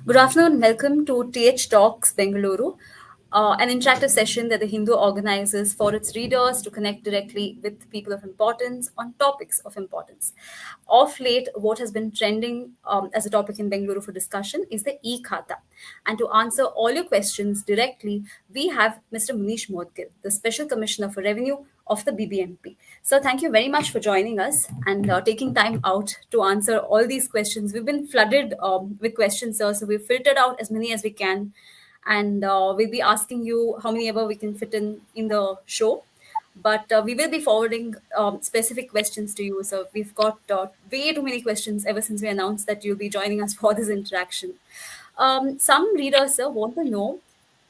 Good afternoon. Welcome to TH Talks Bengaluru, an interactive session that the Hindu organizes for its readers to connect directly with people of importance on topics of importance. Of late, what has been trending as a topic in Bengaluru for discussion is the e-khata. And to answer all your questions directly, we have Mr. Munish Modgil, the Special Commissioner for Revenue of the BBMP. So thank you very much for joining us and taking time out to answer all these questions. We've been flooded with questions, sir, so we've filtered out as many as we can, and we'll be asking you how many ever we can fit in the show. But we will be forwarding specific questions to you. So we've got way too many questions ever since we announced that you'll be joining us for this interaction. Some readers, sir, want to know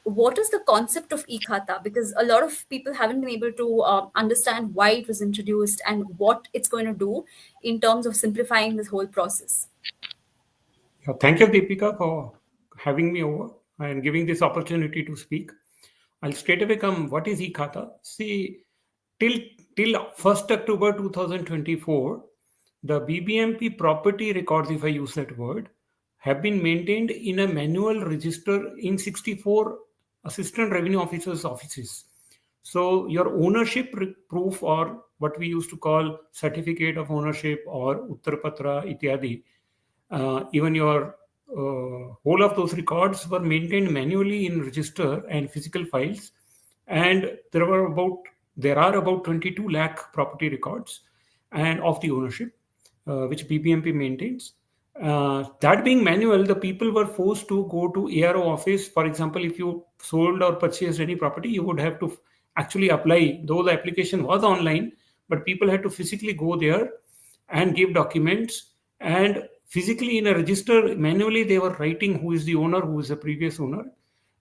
what is the concept of e-khata, because a lot of people haven't been able to understand why it was introduced and what it's going to do in terms of simplifying this whole process. Thank you, Deepika, for having me over and giving this opportunity to speak. I'll straight away come. What is e-khata? See, till till 1st October 2024, the BBMP property records, if I use that word, have been maintained in a manual register in 64 assistant revenue officers' offices. So your ownership proof, or what we used to call certificate of ownership or Uttarpatra ityadi, even your whole of those records were maintained manually in register and physical files, and there are about 22 lakh property records and of the ownership, which BBMP maintains. That being manual, the people were forced to go to ARO office. For example, if you sold or purchased any property, you would have to actually apply, though the application was online, but people had to physically go there and give documents, and physically in a register manually they were writing who is the owner, who is the previous owner,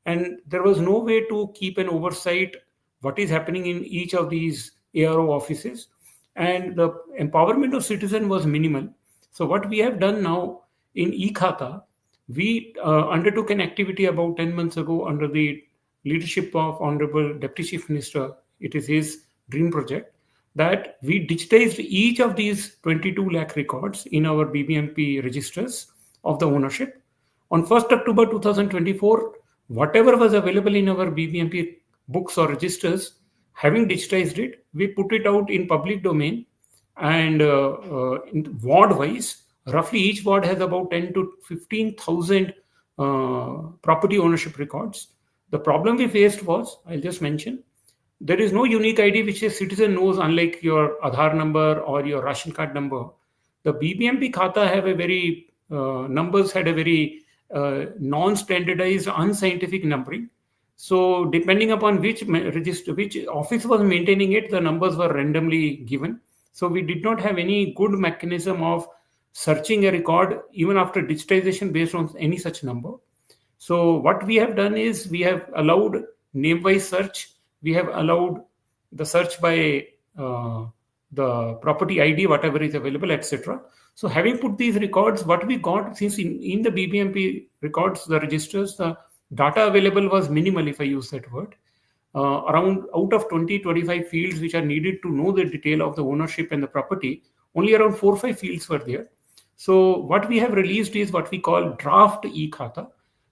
and there was no way to keep an oversight what is happening in each of these ARO offices, and the empowerment of citizen was minimal. So what we have done now in e-khata, we undertook an activity about 10 months ago under the leadership of Honorable Deputy Chief Minister. It is his dream project that we digitized each of these 22 lakh records in our BBMP registers of the ownership. On 1st October 2024, whatever was available in our BBMP books or registers, having digitized it, we put it out in public domain, and in ward wise, roughly each ward has about 10 to 15,000 property ownership records. The problem we faced was, I'll just mention, there is no unique ID which a citizen knows, unlike your Aadhaar number or your ration card number. The BBMP Khata have a very numbers had a very non-standardized, unscientific numbering. So depending upon which register, which office was maintaining it, the numbers were randomly given. So we did not have any good mechanism of searching a record even after digitization based on any such number. So what we have done is we have allowed name-wise search. We have allowed the search by the property ID, whatever is available, etc. So having put these records, what we got, since in the BBMP records, the registers, the data available was minimal, if I use that word. Around out of 20-25 fields which are needed to know the detail of the ownership and the property, only around 4-5 fields were there. So what we have released is what we call draft e-khata.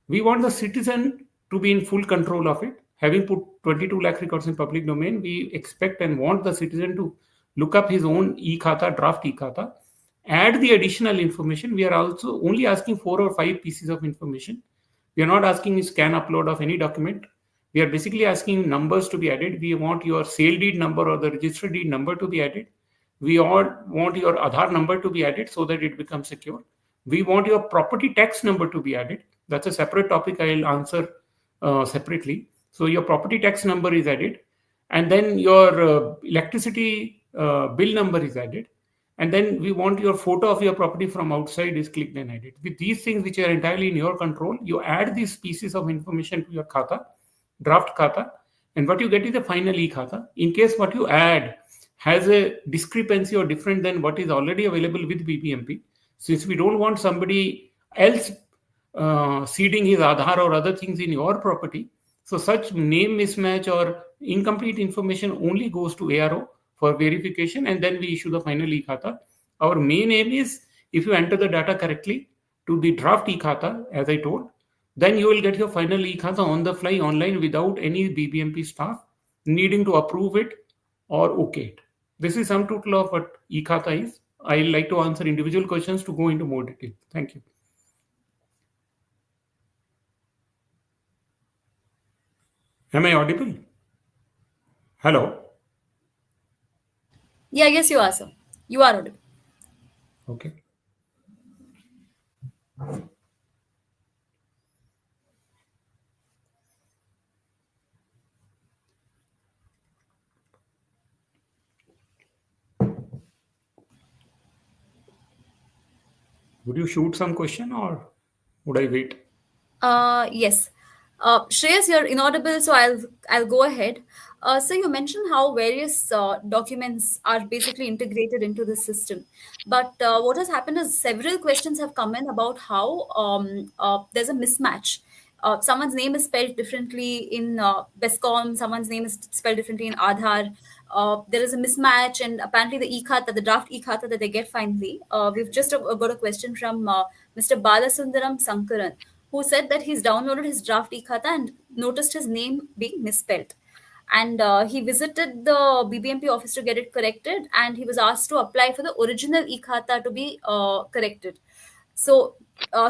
We want the citizen to be in full control of it. Having put 22 lakh records in public domain, we expect and want the citizen to look up his own e-khata, draft e-khata, add the additional information. We are also only asking 4 or 5 pieces of information. We are not asking a scan upload of any document. We are basically asking numbers to be added. We want your sale deed number or the register deed number to be added. We all want your Aadhaar number to be added so that it becomes secure. We want your property tax number to be added. That's a separate topic I'll answer separately. So your property tax number is added, and then your electricity bill number is added, and then we want your photo of your property from outside is clicked and added. With these things which are entirely in your control, you add these pieces of information to your khata, draft khata, and what you get is a final e-khata. In case what you add has a discrepancy or different than what is already available with BBMP, since we don't want somebody else seeding his Aadhaar or other things in your property, so such name mismatch or incomplete information only goes to ARO for verification, and then we issue the final e-khata. Our main aim is, if you enter the data correctly, to the draft e-khata, as I told, then you will get your final e-khata on the fly online without any BBMP staff needing to approve it or okay it. This is sum total of what e-khata is. I like to answer individual questions to go into more detail. Thank you. Am I audible? Hello. Yeah, yes, you are, sir. You are audible. Okay. Would you shoot some question or would I wait? Yes. Shreyas, you're inaudible, so I'll go ahead. So you mentioned how various documents are basically integrated into the system, but what has happened is several questions have come in about how there's a mismatch. Someone's name is spelled differently in Bescom, someone's name is spelled differently in Aadhaar. There is a mismatch, and apparently the e-khata, the draft e-khata that they get finally. We've just got a question from Mr. Balasundaram Sankaran, who said that he's downloaded his draft e-khata and noticed his name being misspelled. And he visited the BBMP office to get it corrected, and he was asked to apply for the original e-khata to be corrected. So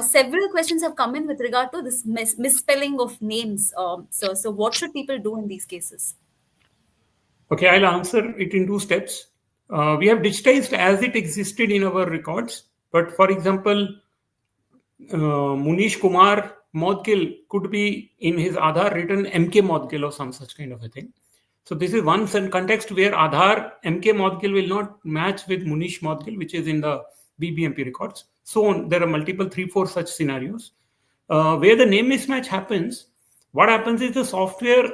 several questions have come in with regard to this misspelling of names. So what should people do in these cases? Okay, I'll answer it in two steps. We have digitized as it existed in our records, but for example, Munish Kumar Modgil could be in his Aadhaar written MK Modgil or some such kind of a thing. So this is one context where Aadhaar MK Modgil will not match with Munish Modgil, which is in the BBMP records. So on, there are multiple 3-4 such scenarios. Where the name mismatch happens, what happens is the software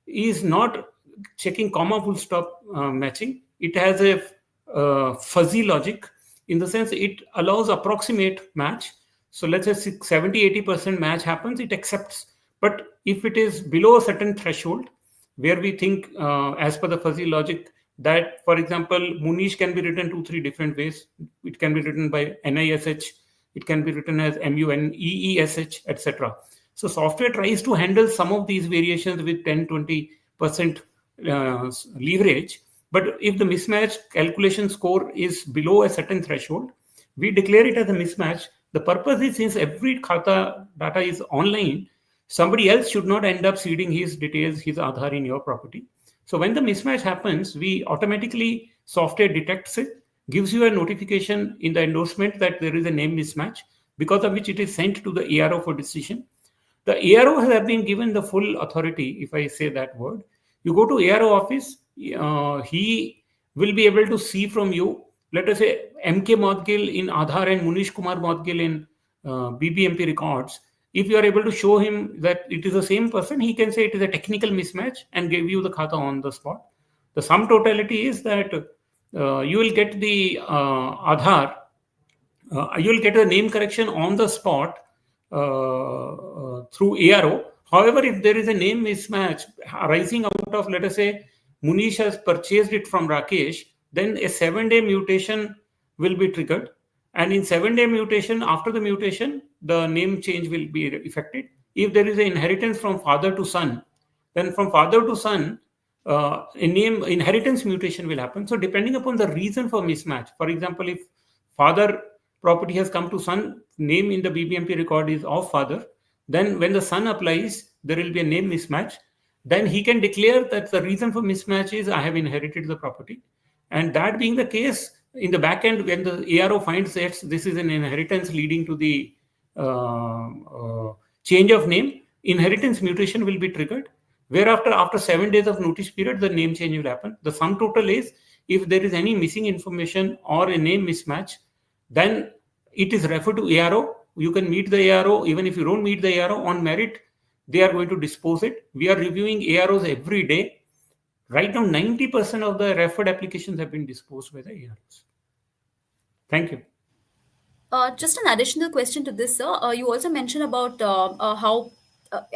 is not checking comma full stop matching. It has a fuzzy logic in the sense it allows approximate match. So let's say 70-80% match happens, it accepts. But if it is below a certain threshold, where we think, as per the fuzzy logic, that, for example, Munish can be written 2-3 different ways. It can be written by NISH, it can be written as MUNEESH, etc. So software tries to handle some of these variations with 10-20% leverage. But if the mismatch calculation score is below a certain threshold, we declare it as a mismatch. The purpose is, since every khata data is online, somebody else should not end up seeding his details, his Aadhaar in your property. So when the mismatch happens, we automatically, software detects it, gives you a notification in the endorsement that there is a name mismatch, because of which it is sent to the ARO for decision. The ARO has been given the full authority, if I say that word. You go to ARO office, he will be able to see from you, let us say MK Modgil in Aadhaar and Munish Kumar Modgil in BBMP records. If you are able to show him that it is the same person, he can say it is a technical mismatch and give you the khata on the spot. The sum totality is that you will get the Aadhaar, you will get a name correction on the spot through ARO. However, if there is a name mismatch arising out of, let us say, Munish has purchased it from Rakesh, then a 7-day mutation will be triggered. And in 7-day mutation, after the mutation, the name change will be effected. If there is an inheritance from father to son, then from father to son, a name inheritance mutation will happen. So depending upon the reason for mismatch, for example, if father property has come to son, name in the BBMP record is of father, then when the son applies, there will be a name mismatch. Then he can declare that the reason for mismatch is I have inherited the property. And that being the case, in the back end, when the ARO finds that this is an inheritance leading to the change of name, inheritance mutation will be triggered. Whereafter, after 7 days of notice period, the name change will happen. The sum total is, if there is any missing information or a name mismatch, then it is referred to ARO. You can meet the ARO. Even if you don't meet the ARO, on merit, they are going to dispose it. We are reviewing AROs every day. Right now, 90% of the referred applications have been disposed by the AROs. Thank you. Just an additional question to this, sir. You also mentioned about how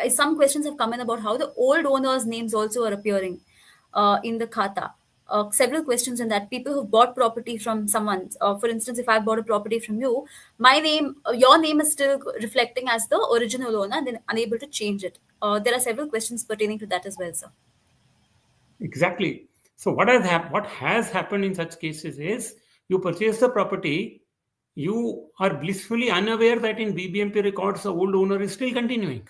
some questions have come in about how the old owners' names also are appearing in the khata. several questions in that. People who've bought property from someone, for instance, if I bought a property from you, my name, your name is still reflecting as the original owner, and then unable to change it. There are several questions pertaining to that as well, sir. Exactly. So what has happened in such cases is you purchase the property, you are blissfully unaware that in BBMP records the old owner is still continuing.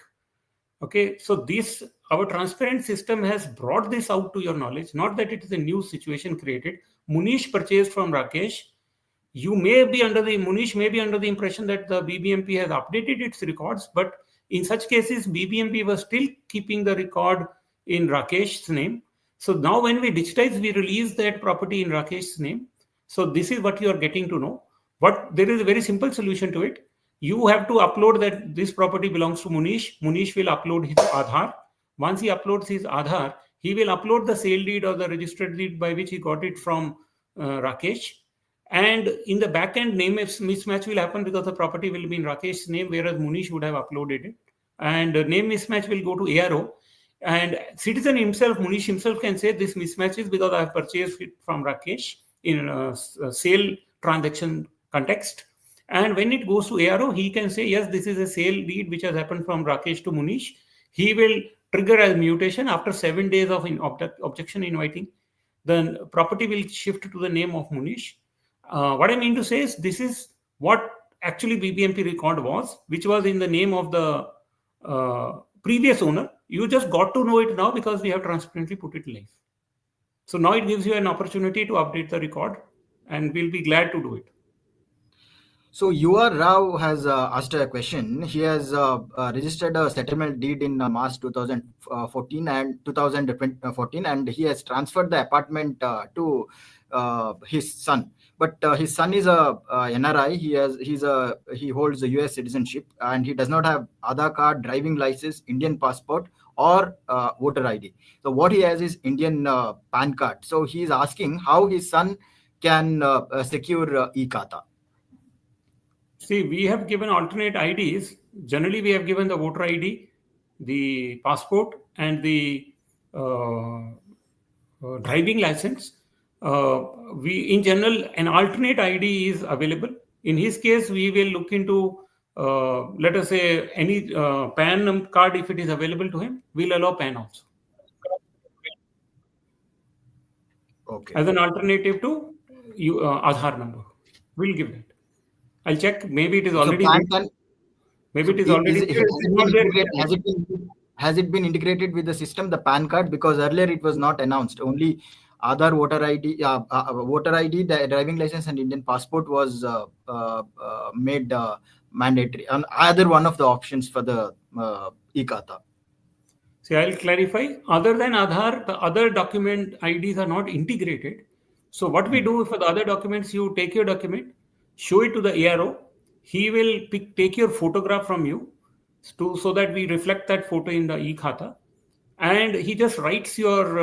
Okay, so this our transparent system has brought this out to your knowledge. Not that it is a new situation created. Munish purchased from Rakesh. Munish may be under the impression that the BBMP has updated its records, but in such cases, BBMP was still keeping the record in Rakesh's name. So now when we digitize, we release that property in Rakesh's name. So this is what you are getting to know. But there is a very simple solution to it. You have to upload that this property belongs to Munish. Munish will upload his Aadhaar. Once he uploads his Aadhaar, he will upload the sale deed or the registered deed by which he got it from Rakesh. And in the back end, name mismatch will happen because the property will be in Rakesh's name, whereas Munish would have uploaded it. And name mismatch will go to ARO. And citizen himself, Munish himself, can say this mismatch is because I have purchased it from Rakesh in a sale transaction context. And when it goes to ARO, he can say, yes, this is a sale deed which has happened from Rakesh to Munish. He will trigger as mutation after 7 days of objection inviting. The property will shift to the name of Munish. What I mean to say is this is what actually BBMP record was, which was in the name of the previous owner. You just got to know it now because we have transparently put it live. So now it gives you an opportunity to update the record, and we'll be glad to do it. So UR Rao has asked a question. He has registered a settlement deed in March 2014 and 2014, and he has transferred the apartment to his son. But his son is a NRI. He holds a US citizenship, and he does not have Aadhaar card, driving license, Indian passport, or voter ID. So what he has is Indian PAN card. So he is asking how his son can secure e-khata. See, we have given alternate IDs. Generally, we have given the voter ID, the passport, and the driving license. In general, an alternate ID is available. In his case, we will look into, let us say, any PAN card if it is available to him. We'll allow PAN also. Okay. As an alternative to Aadhaar number. We'll give that. I'll check. Maybe it is already there. Maybe it is already there. Has it been integrated with the system, the PAN card? Because earlier it was not announced. Only Aadhaar, voter ID, the driving license, and Indian passport was made mandatory. And either one of the options for the e-khata. See, I'll clarify. Other than Aadhaar, the other document IDs are not integrated. So what we do for the other documents, you take your document, show it to the ARO. He will take your photograph from you so that we reflect that photo in the e-khata. And he just writes your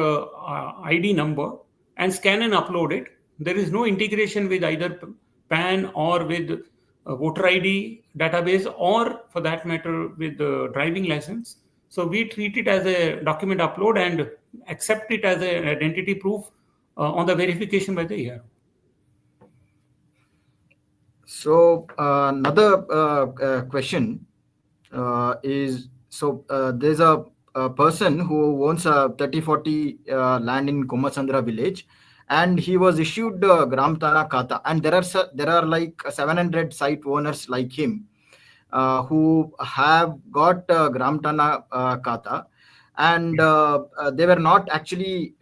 ID number and scan and upload it. There is no integration with either PAN or with voter ID database, or for that matter with the driving license. So we treat it as a document upload and accept it as an identity proof on the verification by the ARO. So another question is, so there's a person who owns a 30-40 land in Komasandra village, and he was issued Gram Tana Khata, and there are like 700 site owners like him who have got Gram Tana Khata, and they were not actually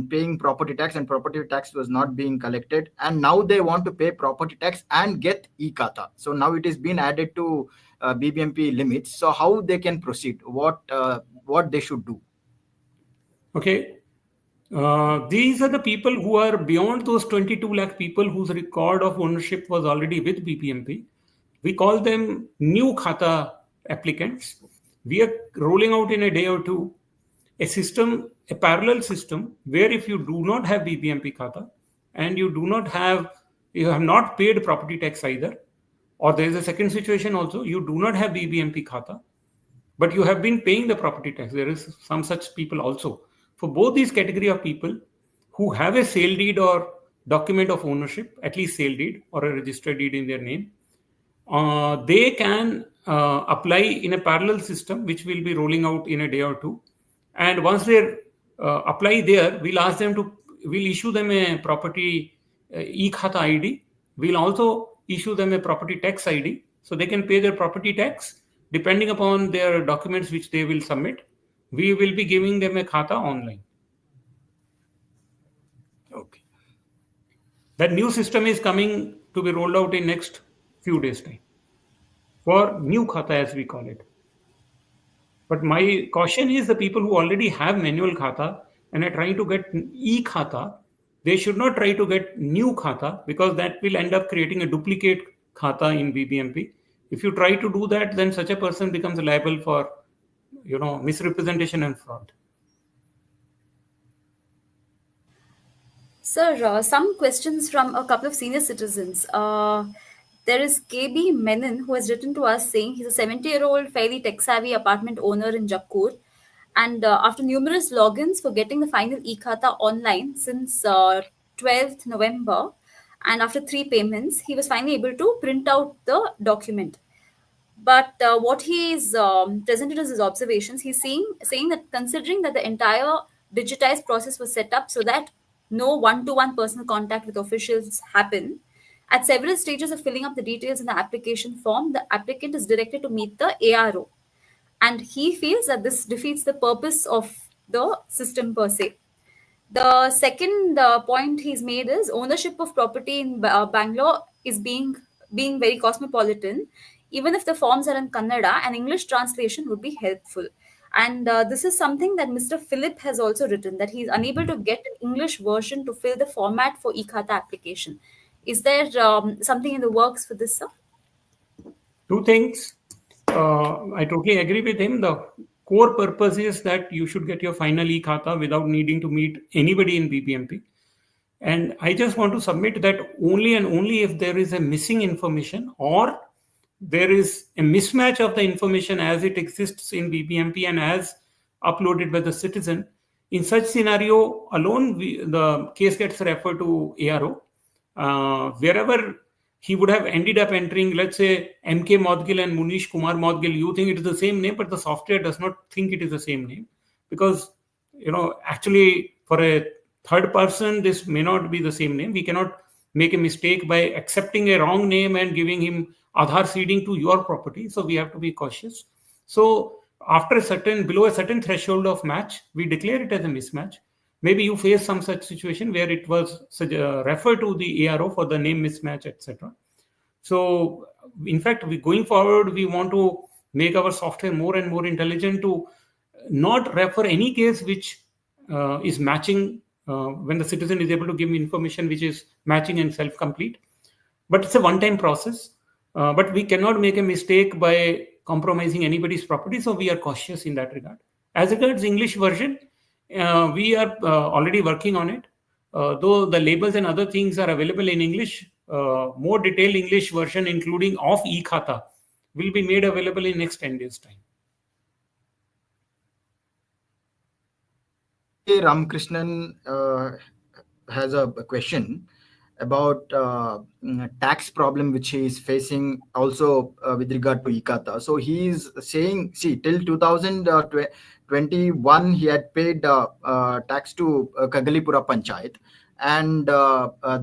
paying property tax, and property tax was not being collected, and now they want to pay property tax and get e-khata. So now it is being added to BBMP limits. So how they can proceed? What they should do? Okay. These are the people who are beyond those 22 lakh people whose record of ownership was already with BBMP. We call them new Khata applicants. We are rolling out in a day or two a parallel system where if you do not have BBMP Khata and you have not paid property tax either, or there is a second situation also, you do not have BBMP Khata, but you have been paying the property tax. There is some such people also. For both these category of people, who have a sale deed or document of ownership, at least sale deed or a registered deed in their name, they can apply in a parallel system, which will be rolling out in a day or two. And once they apply there, we'll issue them a property e-khata ID. We'll also issue them a property tax ID, so they can pay their property tax depending upon their documents which they will submit. We will be giving them a khata online. Okay. That new system is coming to be rolled out in next few days' time for new khata, as we call it. But my caution is the people who already have manual khata and are trying to get e-khata, they should not try to get new khata, because that will end up creating a duplicate khata in BBMP. If you try to do that, then such a person becomes liable for, misrepresentation and fraud. Sir, some questions from a couple of senior citizens. There is KB Menon who has written to us saying he's a 70-year-old, fairly tech savvy apartment owner in Jakkur. And after numerous logins for getting the final e-khata online since 12th November, and after 3 payments, he was finally able to print out the document. But what he is presented as his observations, he's saying that considering that the entire digitized process was set up so that no one-to-one personal contact with officials happen, at several stages of filling up the details in the application form, the applicant is directed to meet the ARO. And he feels that this defeats the purpose of the system per se. The second point he's made is ownership of property in Bangalore is being very cosmopolitan. Even if the forms are in Kannada, an English translation would be helpful. And this is something that Mr. Philip has also written, that he's unable to get an English version to fill the format for e-khata application. Is there something in the works for this, sir? Two things. I totally agree with him. The core purpose is that you should get your final e-khata without needing to meet anybody in BBMP. And I just want to submit that only and only if there is a missing information or there is a mismatch of the information as it exists in BBMP and as uploaded by the citizen, in such scenario alone, the case gets referred to ARO. Wherever he would have ended up entering, let's say, MK Modgil and Munish Kumar Modgil, you think it is the same name, but the software does not think it is the same name. Because, actually, for a third person, this may not be the same name. We cannot make a mistake by accepting a wrong name and giving him Aadhaar seeding to your property. So we have to be cautious. So after below a certain threshold of match, we declare it as a mismatch. Maybe you face some such situation where it was referred to the ARO for the name mismatch, etc. So, in fact, going forward, we want to make our software more and more intelligent to not refer any case which is matching when the citizen is able to give me information which is matching and self-complete. But it's a one-time process. But we cannot make a mistake by compromising anybody's property. So we are cautious in that regard. As regards English version, we are already working on it. Though the labels and other things are available in English, more detailed English version, including of e-khata, will be made available in next 10 days' time. Ramakrishnan has a question about tax problem which he is facing also with regard to e-khata. So he is saying, see, till 2021 he had paid tax to Kagalipura Panchayat, and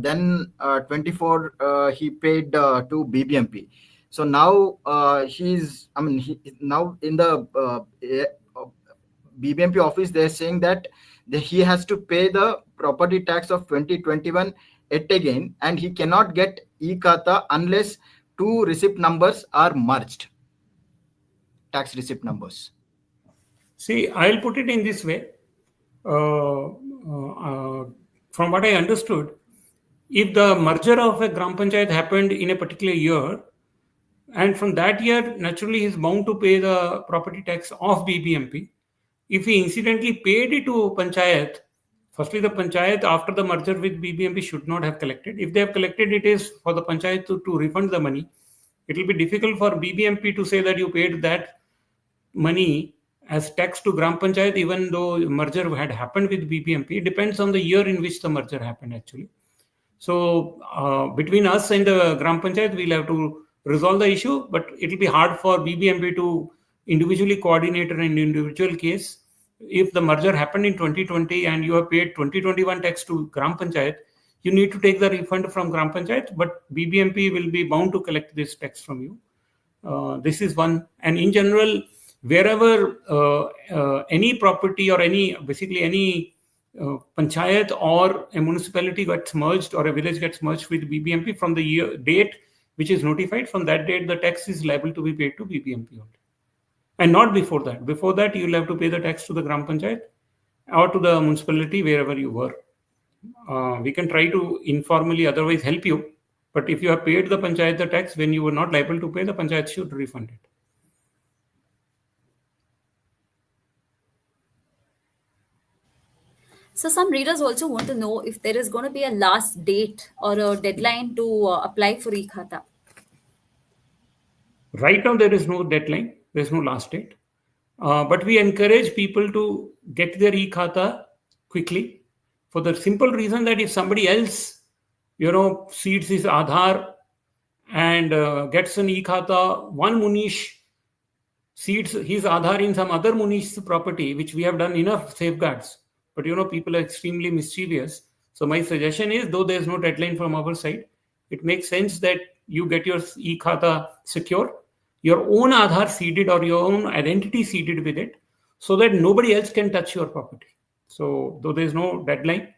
then 24 he paid to BBMP. So now now in the BBMP office they're saying that he has to pay the property tax of 2021 yet again, and he cannot get e-khata unless two receipt numbers are merged, tax receipt numbers. See, I'll put it in this way. From what I understood, if the merger of a Gram Panchayat happened in a particular year, and from that year, naturally, he's bound to pay the property tax of BBMP. If he incidentally paid it to Panchayat, firstly, the Panchayat after the merger with BBMP should not have collected. If they have collected, it is for the Panchayat to refund the money. It will be difficult for BBMP to say that you paid that money as tax to Gram Panchayat, even though merger had happened with BBMP. It depends on the year in which the merger happened actually. So between us and the Gram Panchayat, we'll have to resolve the issue, but it will be hard for BBMP to individually coordinate an individual case. If the merger happened in 2020 and you have paid 2021 tax to Gram Panchayat, you need to take the refund from Gram Panchayat, but BBMP will be bound to collect this tax from you. This is one. And in general, wherever any property or any panchayat or a municipality gets merged or a village gets merged with BBMP, from the year date which is notified, from that date the tax is liable to be paid to BBMP only, and not before that. Before that, you will have to pay the tax to the Gram Panchayat or to the municipality wherever you were. We can try to informally otherwise help you, but if you have paid the panchayat the tax when you were not liable to pay, the panchayat should refund it. So some readers also want to know if there is going to be a last date or a deadline to apply for e-khata. Right now, there is no deadline. There is no last date. But we encourage people to get their e-khata quickly, for the simple reason that if somebody else, seeds his Aadhaar and gets an e-khata, one Munish seeds his Aadhaar in some other Munish's property, which we have done enough safeguards. But people are extremely mischievous. So my suggestion is, though there is no deadline from our side, it makes sense that you get your e-khata secure, your own Aadhaar seeded or your own identity seeded with it, so that nobody else can touch your property. So though there is no deadline,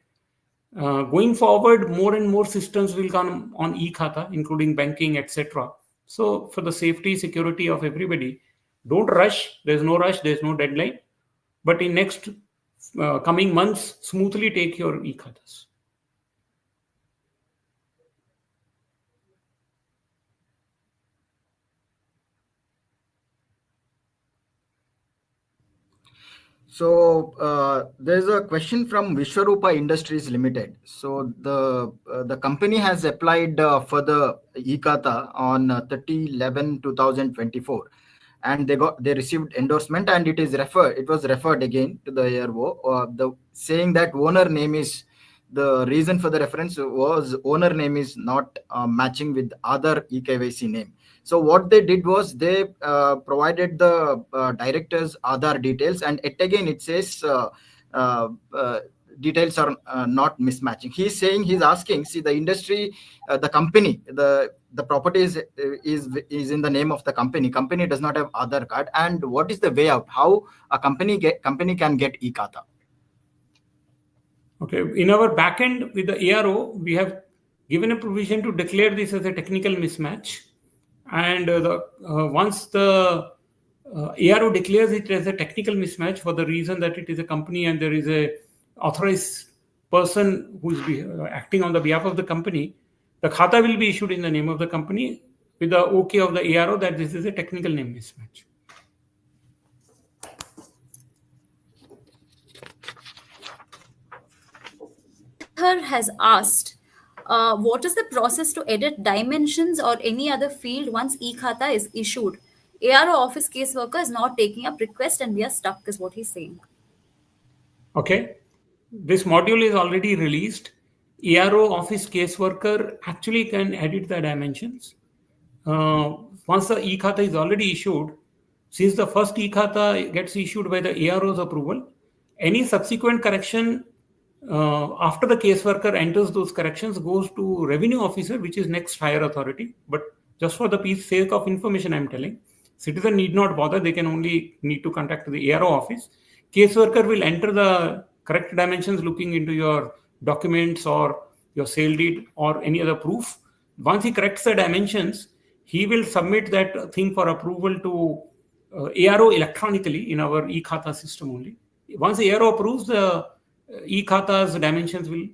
going forward, more and more systems will come on e-khata, including banking, etc. So for the safety, security of everybody, don't rush. There's no rush. There's no deadline. But in next coming months, smoothly take your e-khatas. So there's a question from Vishwarupa Industries Limited. So the company has applied for the e-khata on 30/11/2024, and they received endorsement, and it was referred again to the ARO, saying that owner name is, the reason for the reference was owner name is not matching with other eKYC name. So what they did was they provided the director's Aadhaar details, and it says details are not mismatching. He's asking, see, the industry, the company, the property is in the name of the company. Company does not have Aadhaar card, and what is the way out? How a company can get e-khata? Okay, in our backend with the ARO, we have given a provision to declare this as a technical mismatch, and once the ARO declares it as a technical mismatch for the reason that it is a company and there is a authorized person who is acting on the behalf of the company, the khata will be issued in the name of the company with the OK of the ARO that this is a technical name mismatch. Her has asked, what is the process to edit dimensions or any other field once e-khata is issued? ARO office caseworker is not taking up request and we are stuck, is what he's saying. Okay, this module is already released. ARO office caseworker actually can edit the dimensions. Once the e-khata is already issued, since the first e-khata gets issued by the ARO's approval, any subsequent correction after the caseworker enters those corrections goes to revenue officer, which is next higher authority. But just for the sake of information, I'm telling, citizen need not bother. They can only need to contact the ARO office. Caseworker will enter the correct dimensions looking into your documents or your sale deed or any other proof. Once he corrects the dimensions, he will submit that thing for approval to ARO electronically in our e-khata system only. Once the ARO approves, the e-khata's dimensions will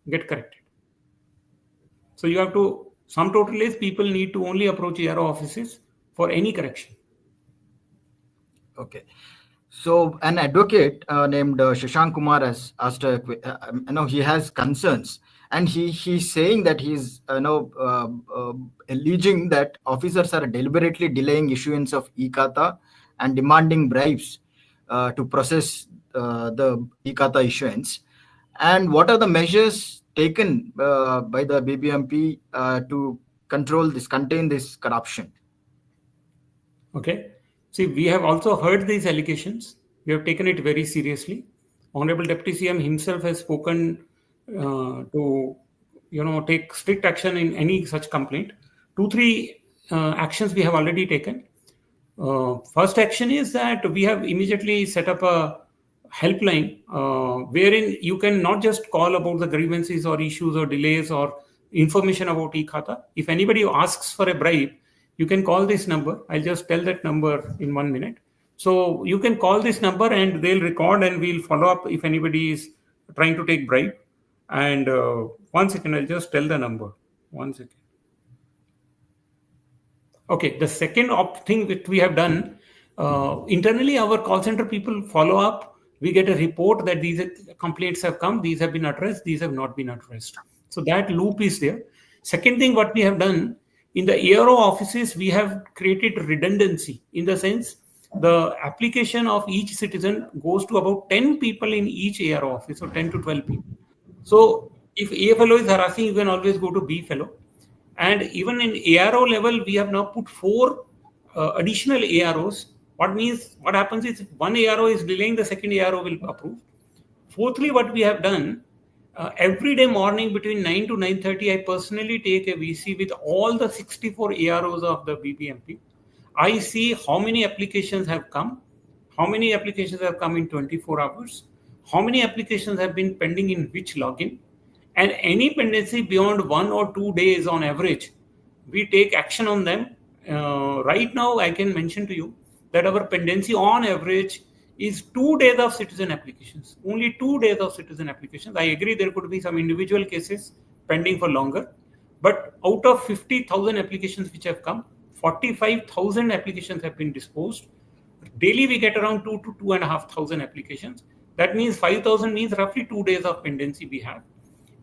get corrected. So you have to, sum total is people need to only approach ARO offices for any correction. Okay. So an advocate named Shashank Kumar has asked, he has concerns, and he's saying that he's alleging that officers are deliberately delaying issuance of e-khata and demanding bribes to process the e-khata issuance, and what are the measures taken by the BBMP to contain this corruption? Okay. See, we have also heard these allegations. We have taken it very seriously. Honorable Deputy CM himself has spoken to, take strict action in any such complaint. 2-3 actions we have already taken. First action is that we have immediately set up a helpline wherein you can not just call about the grievances or issues or delays or information about e-khata. If anybody asks for a bribe, you can call this number. I'll just tell that number in 1 minute. So you can call this number and they'll record and we'll follow up if anybody is trying to take bribe. And 1 second, I'll just tell the number. 1 second. Okay, the second thing that we have done, internally our call center people follow up. We get a report that these complaints have come, these have been addressed, these have not been addressed. So that loop is there. Second thing what we have done, in the ARO offices, we have created redundancy in the sense the application of each citizen goes to about 10 people in each ARO office, or 10 to 12 people. So if A fellow is harassing, you can always go to B fellow. And even in ARO level, we have now put 4 additional AROs. What happens is one ARO is delaying, the second ARO will approve. Fourthly, what we have done, every day morning between 9 to 9:30, I personally take a VC with all the 64 AROs of the BBMP. I see how many applications have come, how many applications have come in 24 hours, how many applications have been pending in which login, and any pendency beyond 1 or 2 days on average, we take action on them. Right now, I can mention to you that our pendency on average is 2 days of citizen applications. Only 2 days of citizen applications. I agree there could be some individual cases pending for longer. But out of 50,000 applications which have come, 45,000 applications have been disposed. Daily we get around 2 to 2,500 applications. That means 5,000 means roughly 2 days of pendency we have.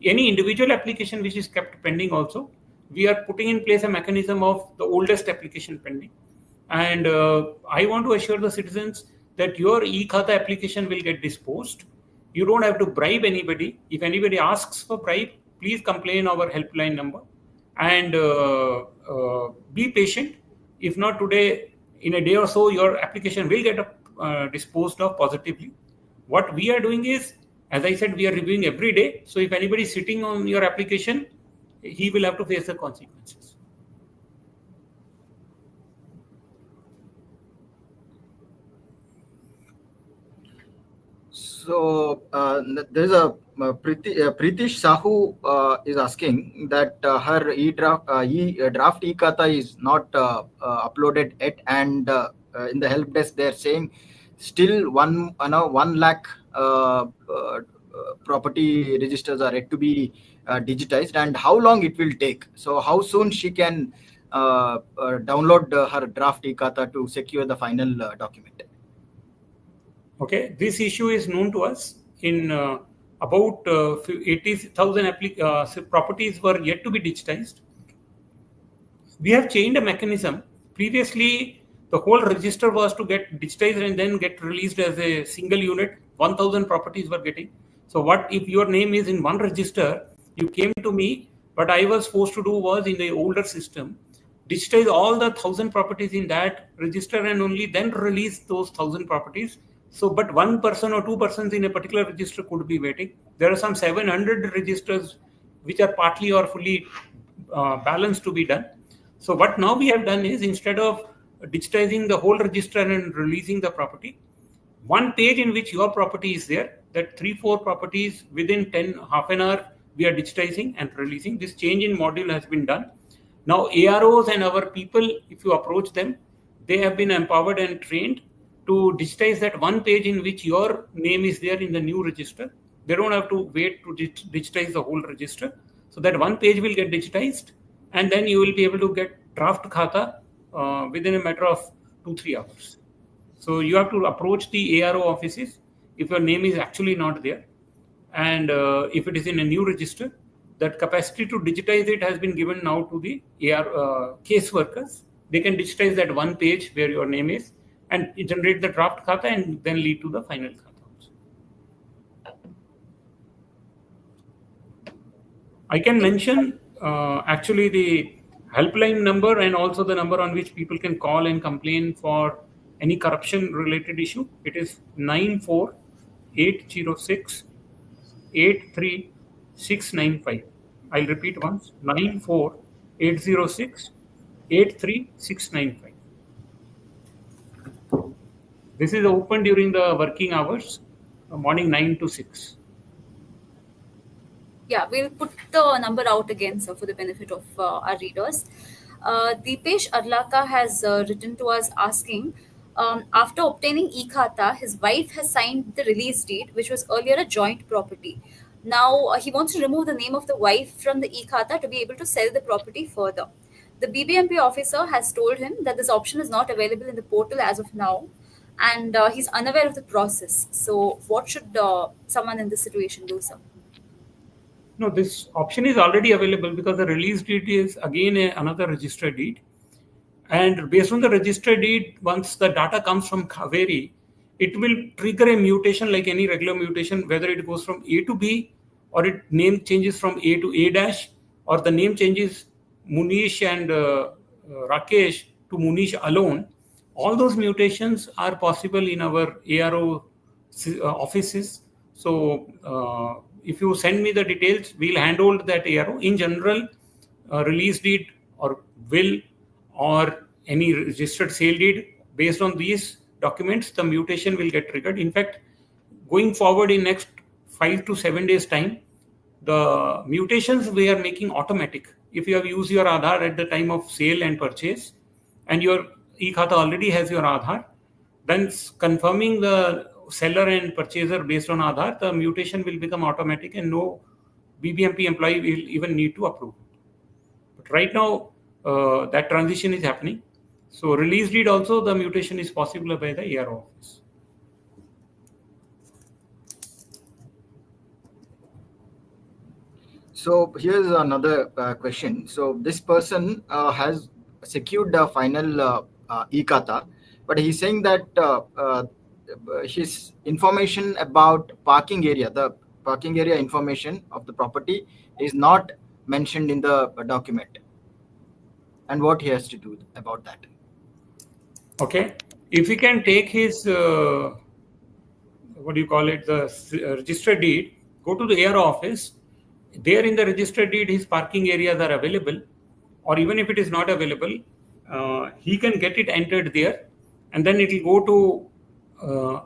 Any individual application which is kept pending also, we are putting in place a mechanism of the oldest application pending. And I want to assure the citizens that your e-khata application will get disposed. You don't have to bribe anybody. If anybody asks for bribe, please complain our helpline number. And be patient. If not today, in a day or so, your application will get disposed of positively. What we are doing is, as I said, we are reviewing every day. So if anybody is sitting on your application, he will have to face the consequences. So there's a Pritish Sahu is asking that her draft e-khata is not uploaded yet, and in the help desk they're saying still 1 lakh property registers are yet to be digitized, and how long it will take. So how soon she can download her draft e-khata to secure the final document? Okay, this issue is known to us. In about 80,000 properties were yet to be digitized. We have changed a mechanism. Previously, the whole register was to get digitized and then get released as a single unit. 1,000 properties were getting. So what if your name is in one register, you came to me, what I was forced to do was, in the older system, digitize all the 1,000 properties in that register and only then release those 1,000 properties. So, but 1 person or 2 persons in a particular register could be waiting. There are some 700 registers which are partly or fully balanced to be done. So what now we have done is, instead of digitizing the whole register and releasing the property, one page in which your property is there, that 3-4 properties within half an hour, we are digitizing and releasing. This change in module has been done. Now AROs and our people, if you approach them, they have been empowered and trained to digitize that one page in which your name is there in the new register. They don't have to wait to digitize the whole register. So that one page will get digitized, and then you will be able to get draft khata within a matter of 2-3 hours. So you have to approach the ARO offices if your name is actually not there. And if it is in a new register, that capacity to digitize it has been given now to the case workers. They can digitize that one page where your name is. and generate the draft khata and then lead to the final khata also. I can mention actually the helpline number and also the number on which people can call and complain for any corruption related issue. It is 94806 83695. I'll repeat once, 94806 83695. This is open during the working hours, morning 9 to 6. Yeah, we'll put the number out again, sir, for the benefit of our readers. Deepesh Arlaka has written to us asking, after obtaining e-khata, his wife has signed the release deed, which was earlier a joint property. Now, he wants to remove the name of the wife from the e-khata to be able to sell the property further. The BBMP officer has told him that this option is not available in the portal as of now, and he's unaware of the process. So, what should someone in this situation do, sir? No, this option is already available because the release deed is again another registered deed. And based on the registered deed, once the data comes from Kaveri, it will trigger a mutation like any regular mutation, whether it goes from A to B or it name changes from A to A dash, or the name changes Munish and Rakesh to Munish alone. All those mutations are possible in our ARO offices. So if you send me the details, we'll handle that ARO. In general, release deed or will or any registered sale deed, based on these documents, the mutation will get triggered. In fact, going forward in next 5 to 7 days time, the mutations we are making automatic. If you have used your Aadhaar at the time of sale and purchase and your e-khata already has your Aadhaar, then confirming the seller and purchaser based on Aadhaar, the mutation will become automatic and no BBMP employee will even need to approve. But right now, that transition is happening. So release deed also, the mutation is possible by the ARO office. So here's another question. So this person has secured the final e-khata, but he's saying that his information about parking area, the parking area information of the property is not mentioned in the document. And what he has to do about that? Okay. If he can take his, what do you call it, the registered deed, go to the ARO office. There in the registered deed, his parking areas are available. Or even if it is not available, he can get it entered there. And then it will go to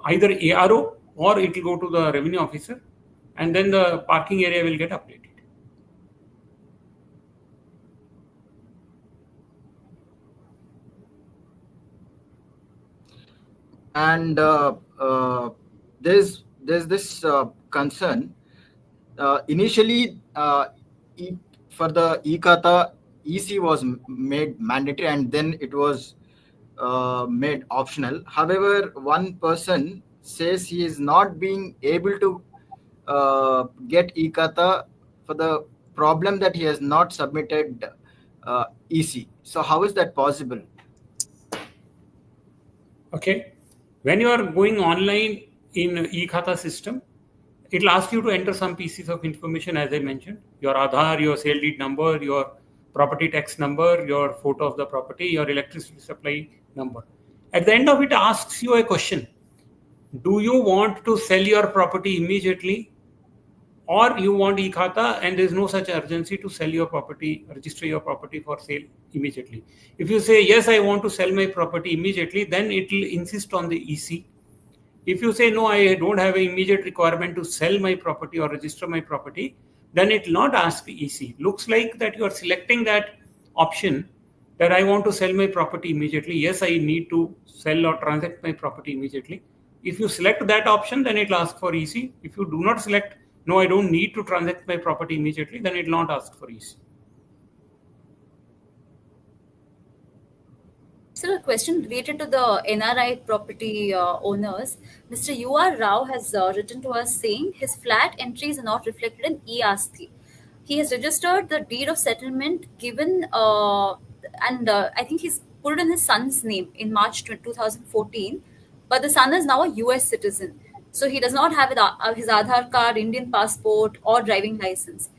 either ARO or it will go to the revenue officer. And then the parking area will get updated. And there's this concern. Initially, for the e-khata, EC was made mandatory and then it was made optional. However, one person says he is not being able to get e-khata for the problem that he has not submitted EC. So how is that possible? Okay. When you are going online in e-khata system, it will ask you to enter some pieces of information, as I mentioned, your Aadhaar, your sale deed number, your property tax number, your photo of the property, your electricity supply number. At the end of it, asks you a question. Do you want to sell your property immediately, or you want e-khata and there is no such urgency to sell your property, register your property for sale immediately? If you say, yes, I want to sell my property immediately, then it will insist on the EC. If you say, no, I don't have an immediate requirement to sell my property or register my property, then it will not ask EC. Looks like that you are selecting that option that I want to sell my property immediately. Yes, I need to sell or transact my property immediately. If you select that option, then it will ask for EC. If you do not select, no, I don't need to transact my property immediately, then it will not ask for EC. So, a question related to the NRI property owners. Mr. U.R. Rao has written to us saying his flat entries are not reflected in e-Asti. He has registered the deed of settlement given, and I think he's put it in his son's name in March 2014, but the son is now a US citizen. So he does not have his Aadhaar card, Indian passport, or driving license.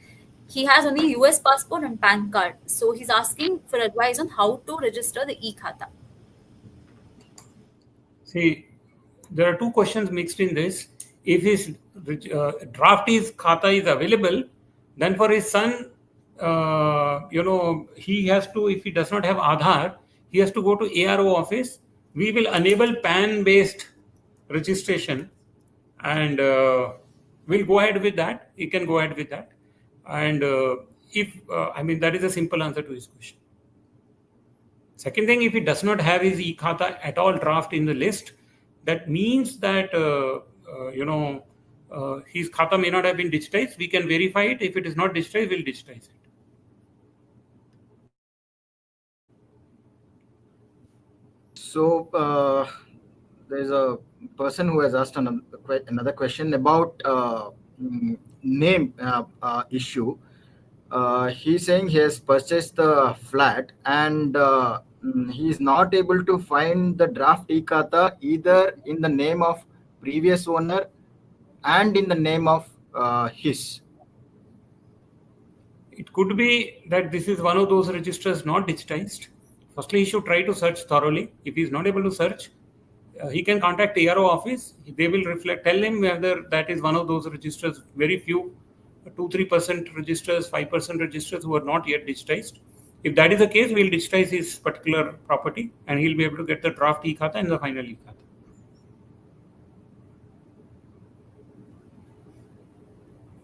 He has only US passport and PAN card. So he's asking for advice on how to register the e-khata. See, there are two questions mixed in this. If his draft is khata is available, then for his son, he has to, if he does not have Aadhaar, he has to go to ARO office. We will enable PAN based registration, and we'll go ahead with that. He can go ahead with that. And that is a simple answer to his question. Second thing, if he does not have his e-khata at all draft in the list, that means that his khata may not have been digitized. We can verify it. If it is not digitized, we'll digitize it. So there's a person who has asked another question about name issue. He's saying he has purchased the flat and he is not able to find the draft e-khata either in the name of previous owner and in the name of his. It could be that this is one of those registers not digitized. Firstly, he should try to search thoroughly. If he is not able to search, he can contact ARO office. They will tell him whether that is one of those registers. Very few, 2-3% registers, 5% registers who are not yet digitized. If that is the case, we'll digitize his particular property and he'll be able to get the draft e-khata and the final e-khata.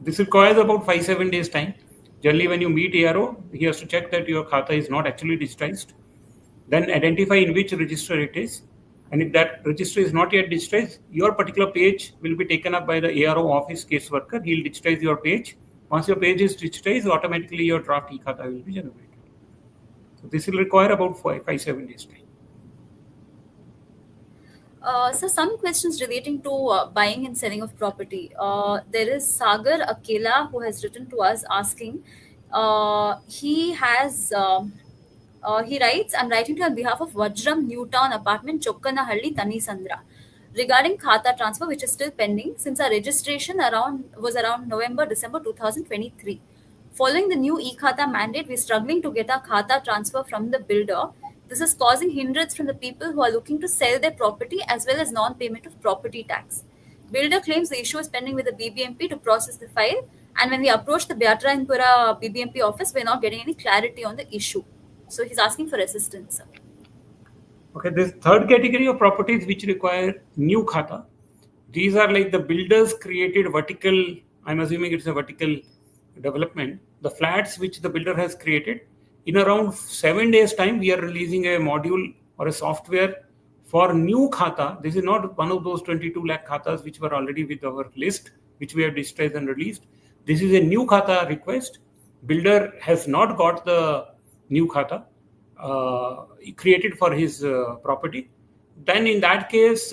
This requires about 5-7 days time. Generally, when you meet ARO, he has to check that your khata is not actually digitized. Then identify in which register it is. And if that register is not yet digitized, your particular page will be taken up by the ARO office caseworker. He'll digitize your page. Once your page is digitized, automatically your draft e-khata will be generated. So this will require about 5-7 days time. So some questions relating to buying and selling of property. There is Sagar Akela who has written to us asking. He writes, I'm writing to you on behalf of Vajram Newtown Apartment, Chokkanahalli, Tanisandra, regarding khata transfer, which is still pending since our registration was around November-December 2023. Following the new e-khata mandate, we're struggling to get our khata transfer from the builder. This is causing hindrance from the people who are looking to sell their property as well as non-payment of property tax. Builder claims the issue is pending with the BBMP to process the file, and when we approach the Beatrayanpura BBMP office, we're not getting any clarity on the issue. So he's asking for assistance. Okay, this third category of properties which require new khata, these are like the builders created vertical, I'm assuming it's a vertical development, the flats which the builder has created. In around 7 days time, we are releasing a module or a software for new khata. This is not one of those 22 lakh khatas which were already with our list, which we have digitized and released. This is a new khata request. Builder has not got the new khata created for his property. Then in that case,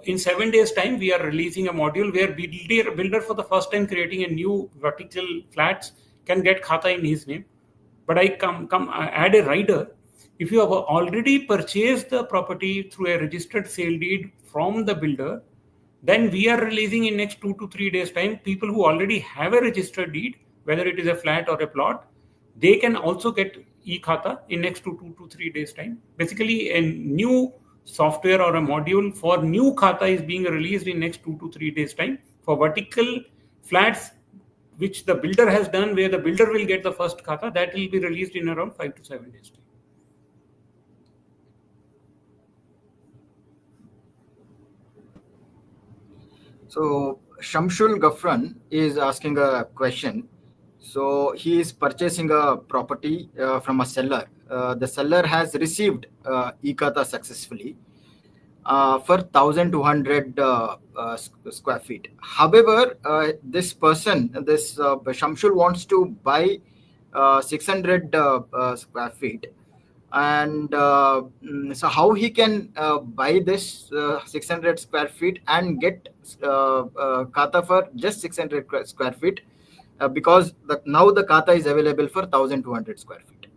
in 7 days time, we are releasing a module where builder for the first time creating a new vertical flats can get khata in his name. But I add a rider. If you have already purchased the property through a registered sale deed from the builder, then we are releasing in next 2 to 3 days time, people who already have a registered deed, whether it is a flat or a plot, they can also get e-khata in next 2 to 3 days time. Basically, a new software or a module for new khata is being released in next 2 to 3 days time for vertical flats which the builder has done, where the builder will get the first khata. That will be released in around 5 to 7 days time. So Shamshul Gafran is asking a question. So he is purchasing a property from a seller. The seller has received e-khata successfully for 1,200 square feet. However, this person, Shamshul, wants to buy 600 square feet. And so how he can buy this 600 square feet and get khata for just 600 square feet because now the khata is available for 1,200 square feet.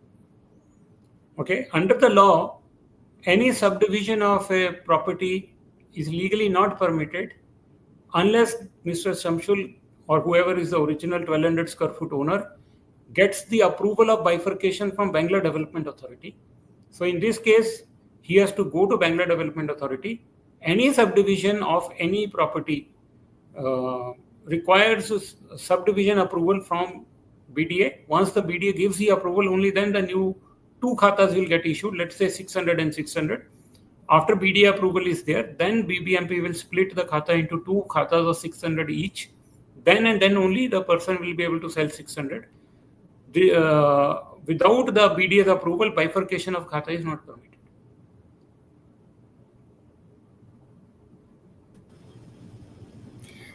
Okay, under the law, any subdivision of a property is legally not permitted unless Mr. Shamshul or whoever is the original 1200 square foot owner gets the approval of bifurcation from Bangalore Development Authority. So in this case, he has to go to Bangalore Development Authority. Any subdivision of any property requires subdivision approval from BDA. Once the BDA gives the approval, only then the new two khatas will get issued, let's say 600 and 600. After BDA approval is there, then BBMP will split the khata into two khatas of 600 each. Then and then only the person will be able to sell 600. Without the BDA's approval, bifurcation of khata is not permitted.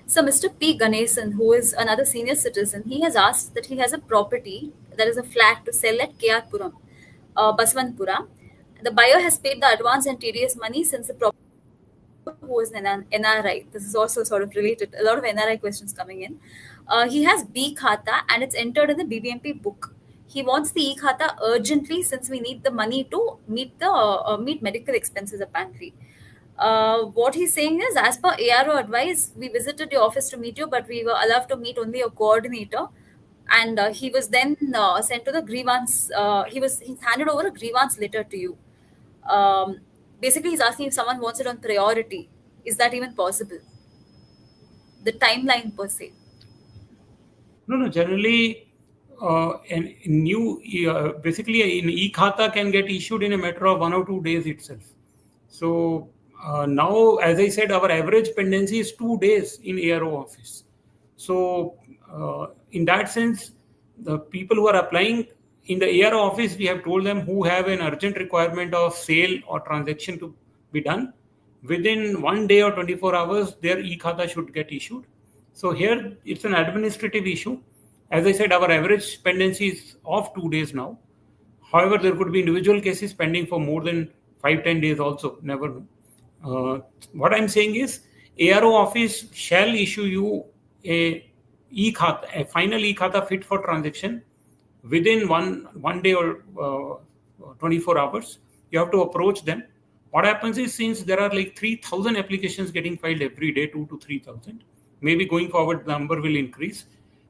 So, Mr. P. Ganesan, who is another senior citizen, he has asked that he has a property that is a flat to sell at KR Puram, Baswanpura. The buyer has paid the advance and TDS money since the property who is an NRI. This is also sort of related. A lot of NRI questions coming in. He has B khata and it's entered in the BBMP book. He wants the e khata urgently since we need the money to meet medical expenses apparently. What he's saying is, as per ARO advice, we visited your office to meet you, but we were allowed to meet only a coordinator. And he was then sent to the grievance. He's handed over a grievance letter to you. Basically, he's asking if someone wants it on priority. Is that even possible? The timeline per se. No. Generally, basically, an e-khata can get issued in a matter of 1 or 2 days itself. So now, as I said, our average pendency is 2 days in ARO office. So in that sense, the people who are applying in the ARO office, we have told them who have an urgent requirement of sale or transaction to be done. Within 1 day or 24 hours, their e-khata should get issued. So here it's an administrative issue. As I said, our average pendency is of 2 days now. However, there could be individual cases pending for more than 5-10 days also. Never know. What I'm saying is, ARO office shall issue you a final e-khata fit for transaction within one day or 24 hours. You have to approach them. What happens is, since there are like 3,000 applications getting filed every day, 2 to 3,000, maybe going forward the number will increase.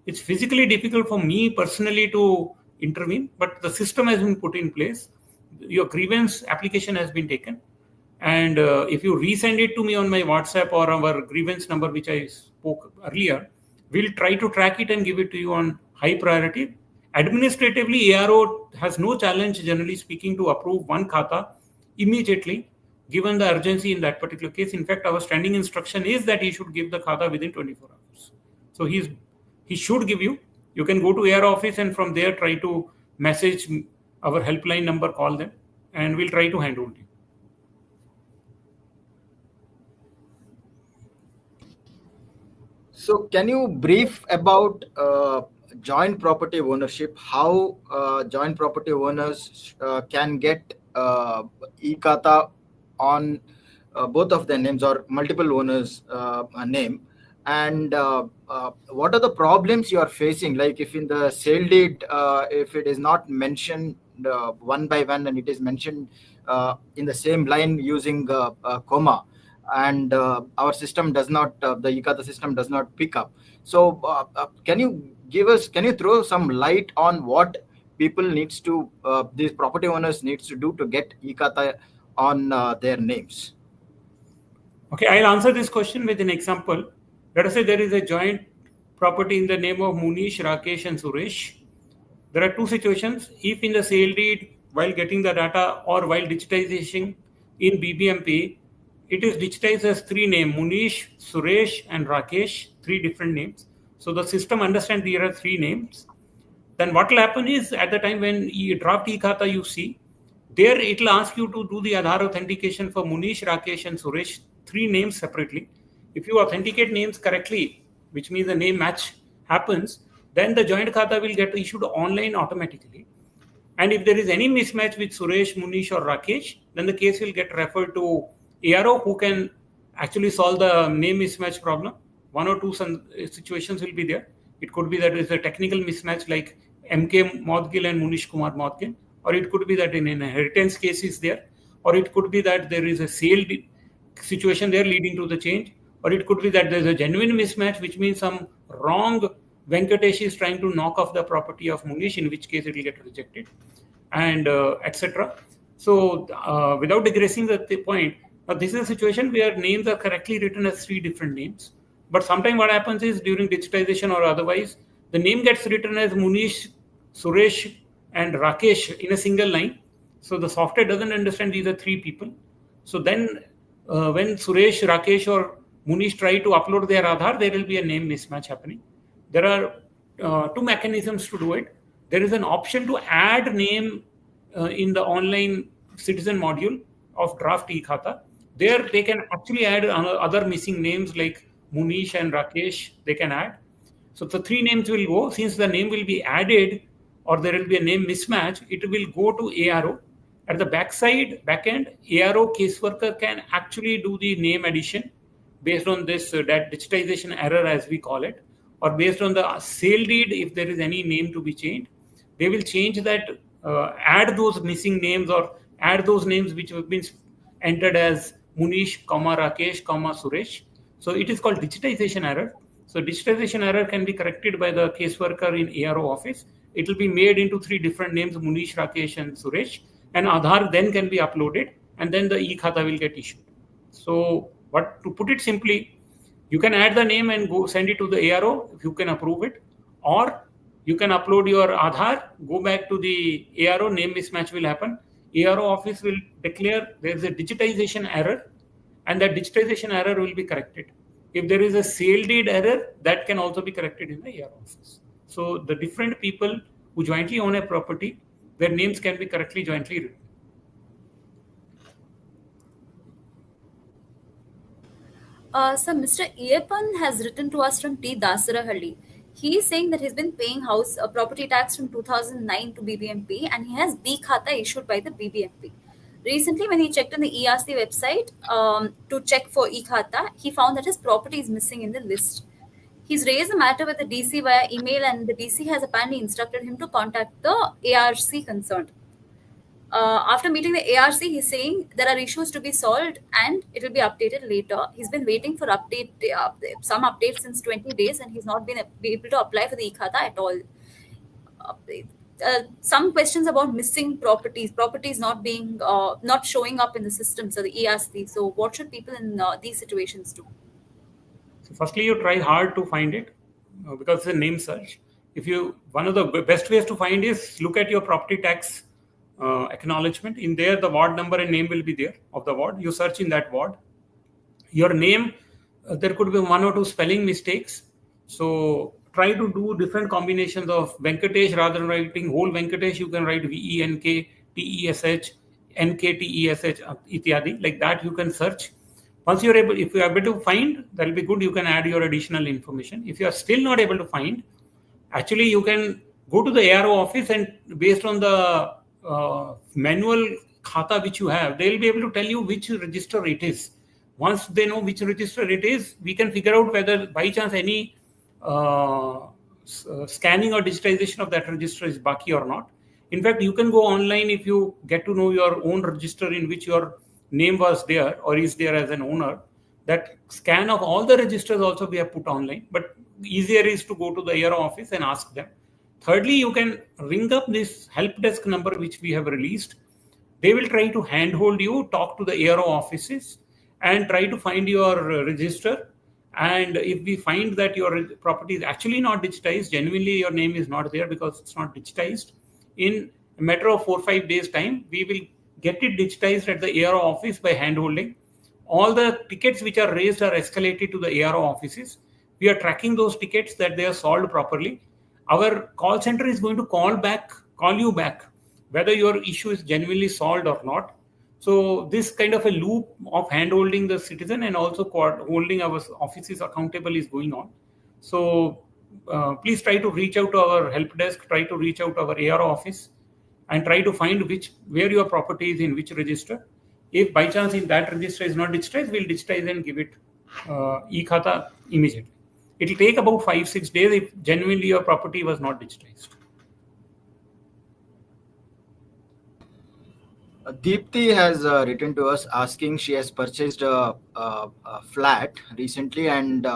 It's physically difficult for me personally to intervene, but the system has been put in place. Your grievance application has been taken, and if you resend it to me on my WhatsApp or our grievance number, which I spoke earlier, we'll try to track it and give it to you on high priority. Administratively, ARO has no challenge, generally speaking, to approve one khata immediately, given the urgency in that particular case. In fact, our standing instruction is that he should give the khata within 24 hours. So he should give you. You can go to ARO office and from there try to message our helpline number, call them, and we'll try to handhold you. So, can you brief about joint property ownership? How joint property owners can get e-khata on both of their names or multiple owners' name? And what are the problems you are facing? Like if in the sale deed, if it is not mentioned one by one and it is mentioned in the same line using comma, and our system does not, the e-khata system does not pick up. So can you throw some light on what people needs to, these property owners needs to do to get e-khata on their names? Okay, I'll answer this question with an example. Let us say there is a joint property in the name of Munish, Rakesh and Suresh. There are two situations. If in the sale deed, while getting the data or while digitization in BBMP, it is digitized as 3 names, Munish, Suresh and Rakesh, 3 different names. So the system understands there are 3 names. Then what will happen is, at the time when you draft e-khata, you see, there it will ask you to do the Aadhaar authentication for Munish, Rakesh and Suresh, 3 names separately. If you authenticate names correctly, which means the name match happens, then the joint khata will get issued online automatically. And if there is any mismatch with Suresh, Munish or Rakesh, then the case will get referred to ARO, who can actually solve the name mismatch problem. 1 or 2 situations will be there. It could be that there is a technical mismatch like MK Modgil and Munish Kumar Modgil, or it could be that in an inheritance case is there, or it could be that there is a sale situation there leading to the change, or it could be that there's a genuine mismatch, which means some wrong Venkatesh is trying to knock off the property of Munish, in which case it will get rejected, and etc. So without digressing the point, this is a situation where names are correctly written as three different names. But sometimes what happens is during digitization or otherwise, the name gets written as Munish, Suresh, and Rakesh in a single line. So the software doesn't understand these are three people. So then when Suresh, Rakesh, or Munish try to upload their Aadhaar, there will be a name mismatch happening. There are two mechanisms to do it. There is an option to add name in the online citizen module of draft e-khata. There they can actually add other missing names like Munish and Rakesh, they can add. So the three names will go. Since the name will be added or there will be a name mismatch, it will go to ARO. At the backend, ARO caseworker can actually do the name addition based on this that digitization error, as we call it, or based on the sale deed. If there is any name to be changed, they will change that, add those missing names or add those names which have been entered as Munish, Rakesh, Suresh. So it is called digitization error. So digitization error can be corrected by the caseworker in ARO office. It will be made into three different names, Munish, Rakesh, and Suresh. And Aadhaar then can be uploaded, and then the e-khata will get issued. So, but to put it simply, you can add the name and go send it to the ARO if you can approve it, or you can upload your Aadhaar, go back to the ARO, name mismatch will happen. ARO office will declare there is a digitization error, and that digitization error will be corrected. If there is a sale deed error, that can also be corrected in the ARO office. So the different people who jointly own a property, their names can be correctly jointly written. So Mr. Iepan has written to us from T. Dasarahalli. He is saying that he's been paying house property tax from 2009 to BBMP, and he has e-khata issued by the BBMP. Recently, when he checked on the ERC website to check for e-khata, he found that his property is missing in the list. He's raised the matter with the DC via email, and the DC has apparently instructed him to contact the ARC concerned. After meeting the ARC, he's saying there are issues to be solved and it will be updated later. He's been waiting for some updates since 20 days, and he's not been able to apply for the e-khata at all. Some questions about missing properties not showing up in the system, so the ERC. So what should people in these situations do? So firstly, you try hard to find it because it's a name search. One of the best ways to find is look at your property tax acknowledgement. In there, the ward number and name will be there of the ward. You search in that ward. Your name, there could be one or two spelling mistakes. So try to do different combinations of Venkatesh. Rather than writing whole Venkatesh, you can write VENKTESH, NKTESH, ityadi. Like that, you can search. Once if you are able to find, that will be good. You can add your additional information. If you are still not able to find, actually you can go to the ARO office, and based on the manual khata which you have, they will be able to tell you which register it is. Once they know which register it is, we can figure out whether by chance any scanning or digitization of that register is baki or not. In fact, you can go online if you get to know your own register in which your name was there or is there as an owner. That scan of all the registers also we have put online, but easier is to go to the ARO office and ask them. Thirdly, you can ring up this help desk number which we have released. They will try to handhold you, talk to the ARO offices, and try to find your register. And if we find that your property is actually not digitized, genuinely your name is not there because it's not digitized, in a matter of 4 or 5 days time, we will get it digitized at the ARO office by handholding. All the tickets which are raised are escalated to the ARO offices. We are tracking those tickets that they are solved properly. Our call center is going to call you back, whether your issue is genuinely solved or not. So this kind of a loop of hand-holding the citizen and also holding our offices accountable is going on. So please try to reach out to our help desk, try to reach out to our ARO office, and try to find where your property is in which register. If by chance in that register is not digitized, we'll digitize and give it e-khata immediately. It will take about 5-6 days if genuinely your property was not digitized. Deepthi has written to us asking, she has purchased a flat recently, and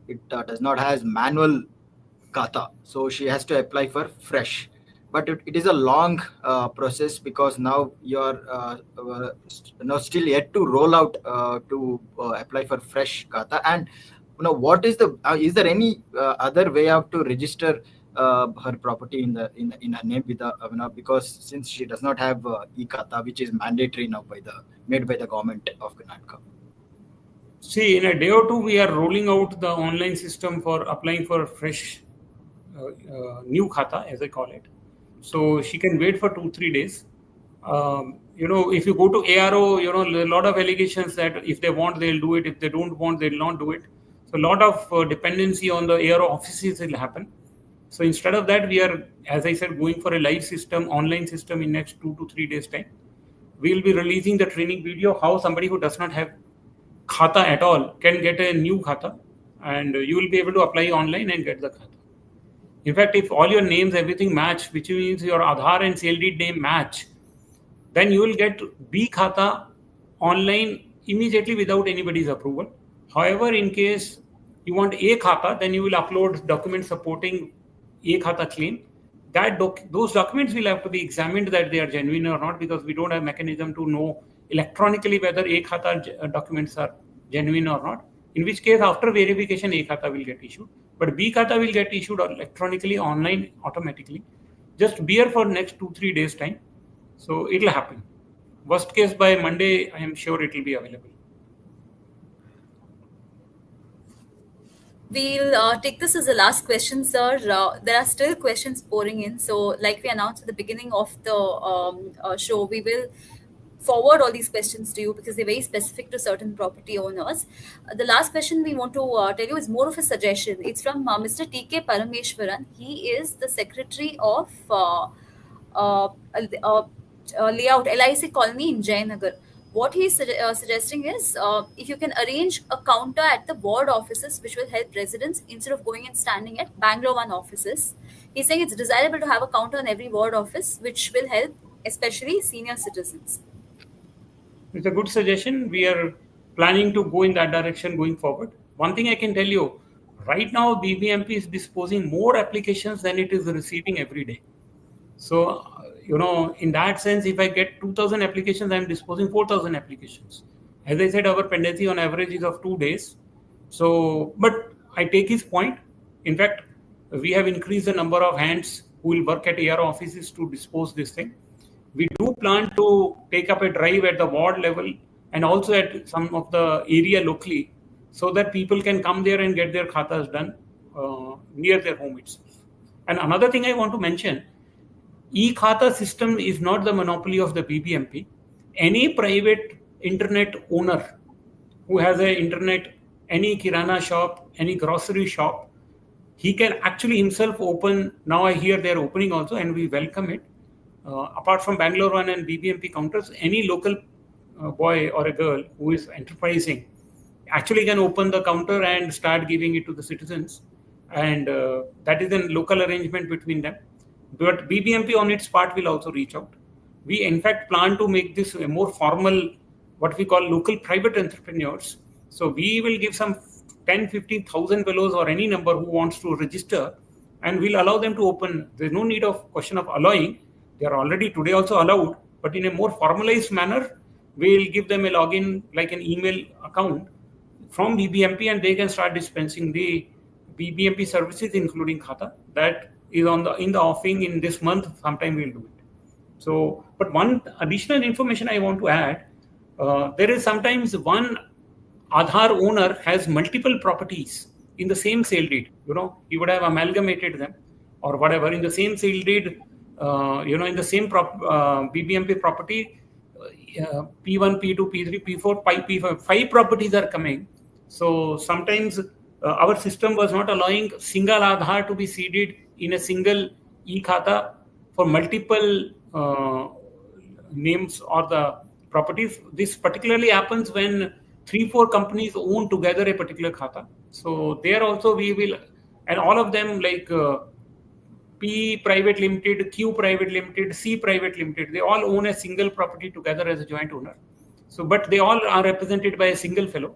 it does not has manual kata, so she has to apply for fresh. But it is a long process, because now you're still yet to roll out to apply for fresh kata. And what is there any other way out to register her property in her name with the because since she does not have e-khata, which is mandatory now made by the government of Karnataka. See, in a day or two, we are rolling out the online system for applying for fresh new khata, as I call it. So she can wait for 2-3 days. If you go to ARO, a lot of allegations that if they want, they'll do it. If they don't want, they'll not do it. So a lot of dependency on the ARO offices will happen. So instead of that, we are, as I said, going for a live system, online system in next 2 to 3 days time. We'll be releasing the training video how somebody who does not have khata at all can get a new khata, and you will be able to apply online and get the khata. In fact, if all your names, everything match, which means your Aadhaar and sale deed name match, then you will get B khata online immediately without anybody's approval. However, in case you want A khata, then you will upload documents supporting A khata claim. Those documents will have to be examined that they are genuine or not, because we don't have mechanism to know electronically whether A khata documents are genuine or not. In which case, after verification, A khata will get issued, but B khata will get issued electronically, online, automatically. Just bear for next 2-3 days time. So it will happen. Worst case, by Monday, I am sure it will be available. We'll take this as the last question, sir. There are still questions pouring in. So, like we announced at the beginning of the show, we will forward all these questions to you because they're very specific to certain property owners. The last question we want to tell you is more of a suggestion. It's from Mr. T.K. Parameshwaran. He is the secretary of layout LIC colony in Jayanagar. What he's suggesting is if you can arrange a counter at the ward offices, which will help residents instead of going and standing at Bangalore 1 offices. He's saying it's desirable to have a counter on every ward office, which will help especially senior citizens. It's a good suggestion. We are planning to go in that direction going forward. One thing I can tell you, right now BBMP is disposing more applications than it is receiving every day. So, in that sense, if I get 2,000 applications, I'm disposing 4,000 applications. As I said, our pendency on average is of 2 days. So, but I take his point. In fact, we have increased the number of hands who will work at AR offices to dispose this thing. We do plan to take up a drive at the ward level and also at some of the area locally, so that people can come there and get their khatas done near their home itself. And another thing I want to mention, e-khata system is not the monopoly of the BBMP. Any private internet owner who has an internet, any kirana shop, any grocery shop, he can actually himself open. Now I hear they're opening also, and we welcome it. Apart from Bangalore 1 and BBMP counters, any local boy or a girl who is enterprising actually can open the counter and start giving it to the citizens. And that is a local arrangement between them. But BBMP on its part will also reach out. We in fact plan to make this a more formal, what we call local private entrepreneurs. So we will give some 10-15,000 fellows or any number who wants to register, and we'll allow them to open. There's no need of question of allowing. They are already today also allowed, but in a more formalized manner, we'll give them a login like an email account from BBMP, and they can start dispensing the BBMP services, including khata. That is in the offing in this month. Sometime we'll do it. So, but one additional information I want to add: there is sometimes one Aadhaar owner has multiple properties in the same sale deed. He would have amalgamated them or whatever in the same sale deed. In the same BBMP property, P1, P2, P3, P4, P5, 5 properties are coming. So sometimes our system was not allowing single Aadhaar to be seeded in a single e-khata for multiple names or the properties. This particularly happens when 3-4 companies own together a particular khata. So there also we will, and all of them like P Private Limited, Q Private Limited, C Private Limited, they all own a single property together as a joint owner. So, but they all are represented by a single fellow.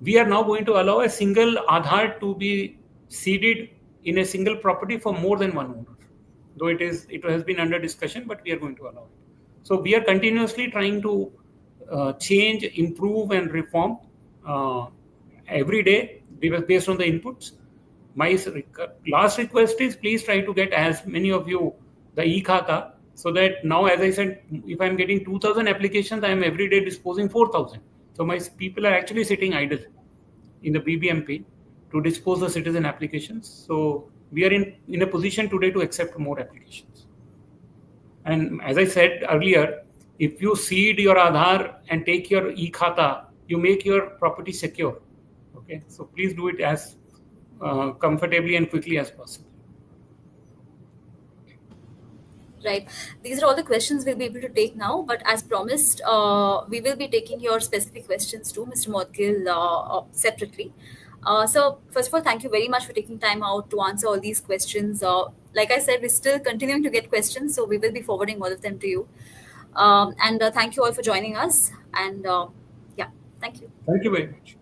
We are now going to allow a single Aadhaar to be seeded in a single property for more than one owner. Though it has been under discussion, but we are going to allow it. So we are continuously trying to change, improve, and reform every day based on the inputs. My last request is please try to get as many of you the e-khata, so that now, as I said, if I'm getting 2,000 applications, I am every day disposing 4,000. So my people are actually sitting idle in the BBMP to dispose the citizen applications. So we are in a position today to accept more applications. And as I said earlier, if you seed your Aadhaar and take your e-khata, you make your property secure. Okay, so please do it as comfortably and quickly as possible. Right. These are all the questions we'll be able to take now. But as promised, we will be taking your specific questions too, Mr. Modgil, separately. So, first of all, thank you very much for taking time out to answer all these questions. Like I said, we're still continuing to get questions, so we will be forwarding all of them to you. And thank you all for joining us. And yeah, thank you. Thank you very much.